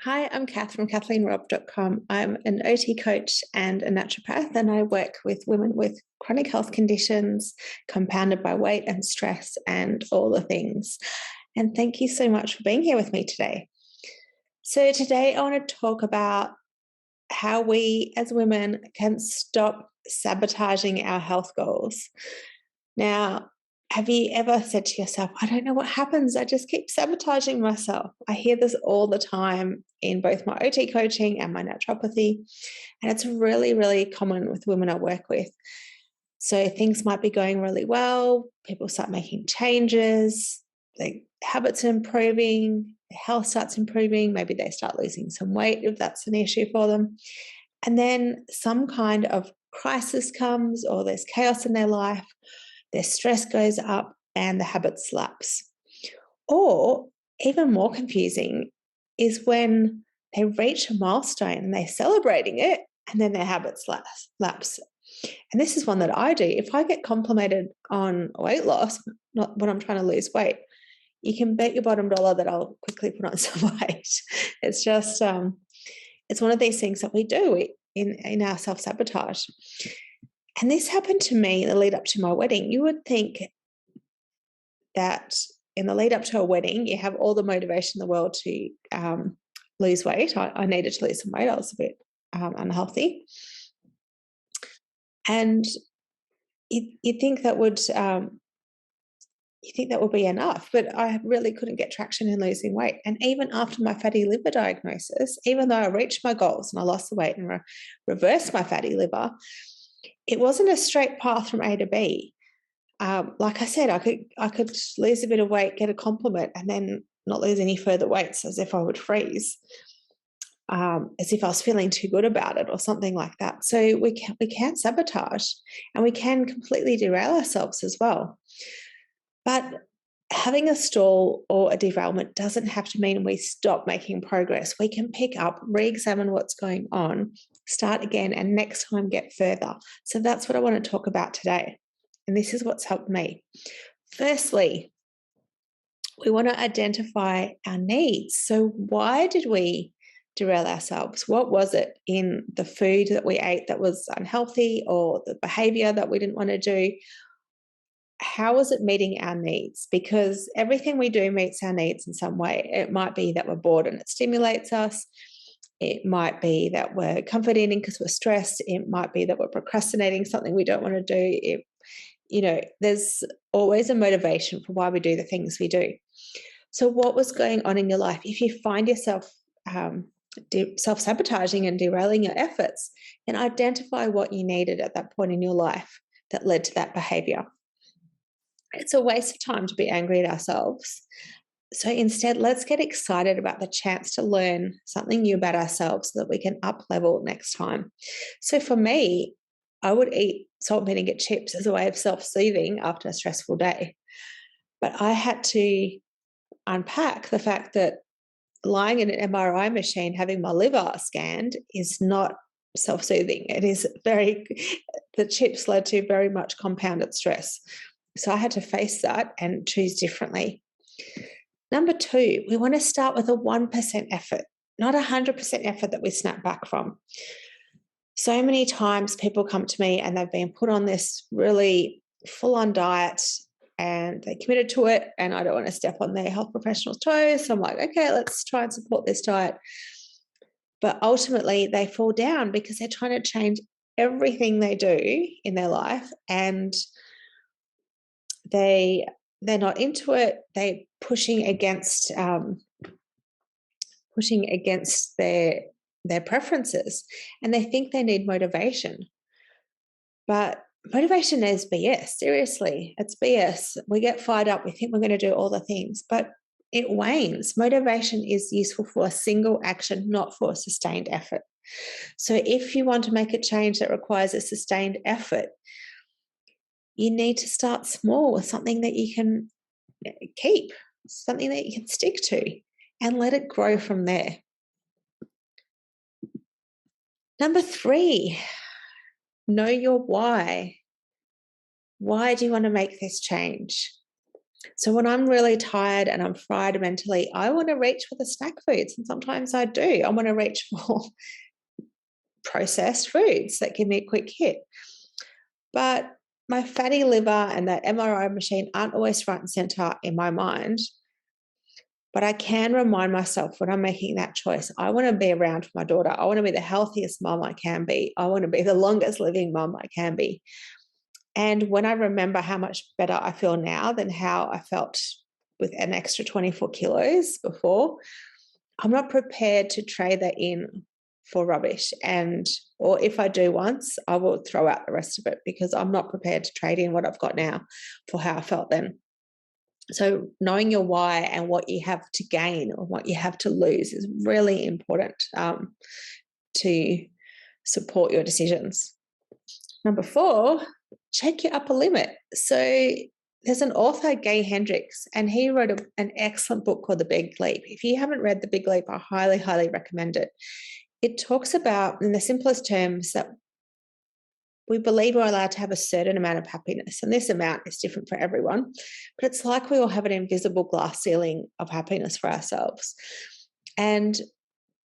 Hi, I'm Kath from KathleenRobb.com. I'm an OT coach and a naturopath, and I work with women with chronic health conditions compounded by weight and stress and all the things. And thank you so much for being here with me today. So, today I want to talk about how we as women can stop sabotaging our health goals. Now, have you ever said to yourself, I don't know what happens, I just keep sabotaging myself? I hear this all the time in both my OT coaching and my naturopathy, and it's really, really common with women I work with. So things might be going really well, people start making changes, their habits are improving, their health starts improving, maybe they start losing some weight if that's an issue for them. And then some kind of crisis comes, or there's chaos in their life, their stress goes up, and the habit slaps. Or even more confusing is when they reach a milestone and they're celebrating it, and then their habits lapse. And this is one that I do. If I get complimented on weight loss, not when I'm trying to lose weight, you can bet your bottom dollar that I'll quickly put on some weight. It's just, it's one of these things that we do in our self-sabotage. And this happened to me in the lead up to my wedding. You would think that in the lead up to a wedding, you have all the motivation in the world to lose weight. I needed to lose some weight. I was a bit unhealthy. And you think that would be enough, but I really couldn't get traction in losing weight. And even after my fatty liver diagnosis, even though I reached my goals and I lost the weight and reversed my fatty liver, it wasn't a straight path from A to B. Like I said, I could lose a bit of weight, get a compliment, and then not lose any further weight, so as if I would freeze, as if I was feeling too good about it or something like that. So we can sabotage, and we can completely derail ourselves as well. But having a stall or a derailment doesn't have to mean we stop making progress. We can pick up, re-examine what's going on, start again, and next time get further. So that's what I want to talk about today. And this is what's helped me. Firstly, we want to identify our needs. So why did we derail ourselves? What was it in the food that we ate that was unhealthy, or the behavior that we didn't want to do? How was it meeting our needs? Because everything we do meets our needs in some way. It might be that we're bored and it stimulates us. It might be that we're comfort eating because we're stressed. It might be that we're procrastinating something we don't want to do. There's always a motivation for why we do the things we do. So what was going on in your life? If you find yourself self-sabotaging and derailing your efforts, then identify what you needed at that point in your life that led to that behavior. It's a waste of time to be angry at ourselves. So instead, let's get excited about the chance to learn something new about ourselves so that we can up level next time. So for me, I would eat salt, vinegar chips as a way of self-soothing after a stressful day. But I had to unpack the fact that lying in an MRI machine having my liver scanned is not self-soothing. It is the chips led to very much compounded stress. So I had to face that and choose differently. Number two, we want to start with a 1% effort, not 100% effort that we snap back from. So many times people come to me and they've been put on this really full-on diet and they committed to it, and I don't want to step on their health professional's toes. So I'm like, okay, let's try and support this diet. But ultimately they fall down because they're trying to change everything they do in their life, and they're not into it. They're pushing against their preferences, and they think they need motivation. But motivation is BS. Seriously, it's BS. We get fired up. We think we're going to do all the things, but it wanes. Motivation is useful for a single action, not for a sustained effort. So if you want to make a change that requires a sustained effort, you need to start small with something that you can keep, something that you can stick to, and let it grow from there. Number three, know your why. Why do you want to make this change? So when I'm really tired and I'm fried mentally, I want to reach for the snack foods. And sometimes I do. I want to reach for processed foods that give me a quick hit. But my fatty liver and that MRI machine aren't always front and center in my mind. But I can remind myself when I'm making that choice, I want to be around for my daughter. I want to be the healthiest mum I can be. I want to be the longest living mum I can be. And when I remember how much better I feel now than how I felt with an extra 24 kilos before, I'm not prepared to trade that in for rubbish. Or if I do once, I will throw out the rest of it because I'm not prepared to trade in what I've got now for how I felt then. So knowing your why and what you have to gain or what you have to lose is really important to support your decisions. Number 4, check your upper limit. So there's an author, Gay Hendricks, and he wrote an excellent book called The Big Leap. If you haven't read The Big Leap, I highly, highly recommend it. It talks about, in the simplest terms, that we believe we're allowed to have a certain amount of happiness, and this amount is different for everyone, but it's like we all have an invisible glass ceiling of happiness for ourselves. And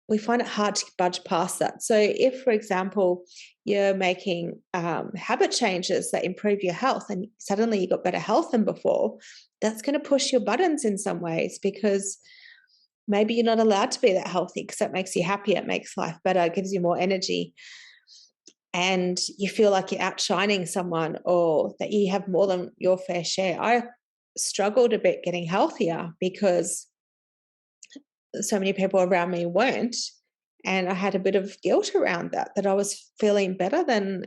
we find it hard to budge past that. So if, for example, you're making habit changes that improve your health and suddenly you've got better health than before, that's going to push your buttons in some ways because maybe you're not allowed to be that healthy because that makes you happier, it makes life better, it gives you more energy, and you feel like you're outshining someone or that you have more than your fair share. I struggled a bit getting healthier because so many people around me weren't. And I had a bit of guilt around that I was feeling better than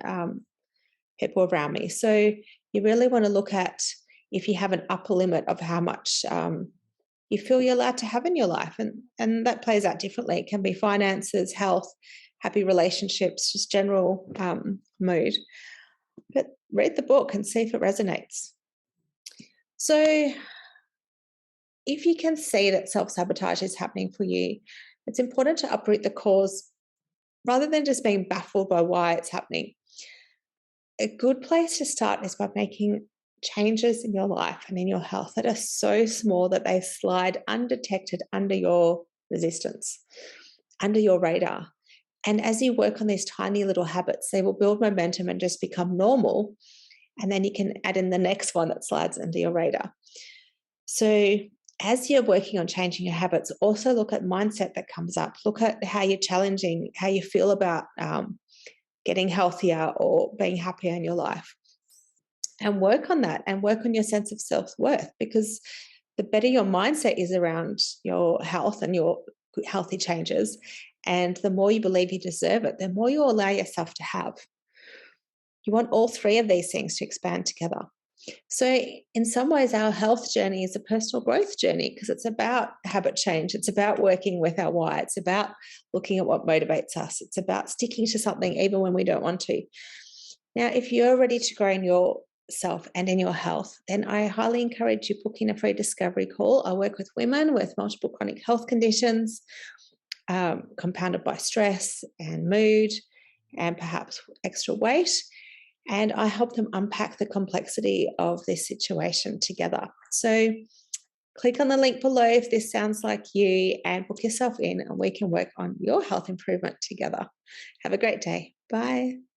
people around me. So you really want to look at if you have an upper limit of how much you feel you're allowed to have in your life. And that plays out differently. It can be finances, health, happy relationships, just general mood. But read the book and see if it resonates. So if you can see that self-sabotage is happening for you, it's important to uproot the cause rather than just being baffled by why it's happening. A good place to start is by making changes in your life and in your health that are so small that they slide undetected under your resistance, under your radar. And as you work on these tiny little habits, they will build momentum and just become normal. And then you can add in the next one that slides under your radar. So as you're working on changing your habits, also look at mindset that comes up. Look at how you're challenging, how you feel about getting healthier or being happier in your life. And work on that and work on your sense of self-worth, because the better your mindset is around your health and your healthy changes, and the more you believe you deserve it, the more you allow yourself to have. You want all 3 of these things to expand together. So in some ways, our health journey is a personal growth journey because it's about habit change. It's about working with our why. It's about looking at what motivates us. It's about sticking to something even when we don't want to. Now, if you're ready to grow in yourself and in your health, then I highly encourage you booking a free discovery call. I work with women with multiple chronic health conditions, compounded by stress and mood and perhaps extra weight. And I help them unpack the complexity of this situation together. So click on the link below if this sounds like you and book yourself in, and we can work on your health improvement together. Have a great day. Bye.